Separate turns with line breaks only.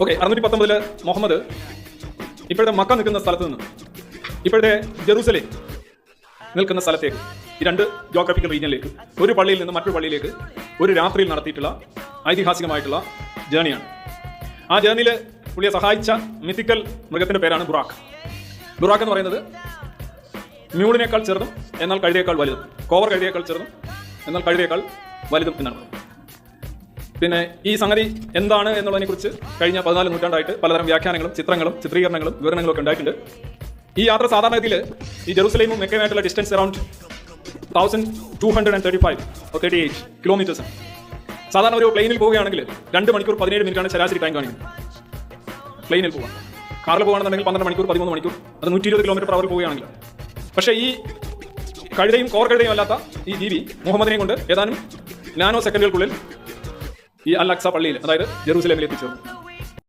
Okay, 619 Muhammad ഇപ്പോഴത്തെ Mecca നിൽക്കുന്ന സ്ഥലത്ത് നിന്ന് ഇപ്പോഴത്തെ ജെറൂസലേം നിൽക്കുന്ന സ്ഥലത്തേക്ക്, ഈ രണ്ട് ജോഗ്രഫിക്കൽ റീജിയനിലേക്ക്, ഒരു പള്ളിയിൽ നിന്ന് മറ്റൊരു പള്ളിയിലേക്ക് ഒരു രാത്രിയിൽ നടത്തിയിട്ടുള്ള ഐതിഹാസികമായിട്ടുള്ള ജേണിയാണ്. ആ ജേണിയിൽ പുള്ളിയെ സഹായിച്ച മിത്തിക്കൽ മൃഗത്തിന്റെ പേരാണ് ബുറാക്ക്. ബുറാക്ക് എന്ന് പറയുന്നത് മ്യൂളിനേക്കാൾ ചെറുതും എന്നാൽ കഴുതയേക്കാൾ വലുതും, കോവർ കഴുതയേക്കാൾ ചെറുതും എന്നാൽ കഴുതയേക്കാൾ വലുതും എന്നാണ്. പിന്നെ ഈ സംഗതി എന്താണ് എന്നുള്ളതിനെക്കുറിച്ച് കഴിഞ്ഞ 14 നൂറ്റാണ്ടായിട്ട് പലതരം വ്യാഖ്യാനങ്ങളും ചിത്രങ്ങളും ചിത്രീകരണങ്ങളും വിവരണങ്ങളും ഒക്കെ ഉണ്ടായിട്ടുണ്ട്. ഈ യാത്ര സാധാരണഗതിയിൽ ഈ ജെറൂസലേമും മെക്കയുമായിട്ടുള്ള ഡിസ്റ്റൻസ് അറൌണ്ട് 1235 or 38 കിലോമീറ്റേഴ്സ്. സാധാരണ ഒരു പ്ലെയിനിൽ പോവുകയാണെങ്കിൽ 2 മണിക്കൂർ 17 മിനിറ്റാണ് ശരാശരി ടൈം കാണിക്കുന്നത്. പ്ലെയിനിൽ പോകാം. കാറിൽ പോകുകയാണെന്നുണ്ടെങ്കിൽ 12 മണിക്കൂർ 13 മണിക്കൂർ, അത് 120 കിലോമീറ്റർ അവർ പോവുകയാണെങ്കിൽ. പക്ഷേ ഈ കഴുതയും കോർ കഴുതയും അല്ലാത്ത ഈ ജീവി മുഹമ്മദിനെയും കൊണ്ട് ഏതാനും നാനോ സെക്കൻഡുകൾക്കുള്ളിൽ ഈ അൽ അക്സ പള്ളിയിൽ, അതായത് ജെറൂസലേമിൽ എത്തിച്ചേർന്നു.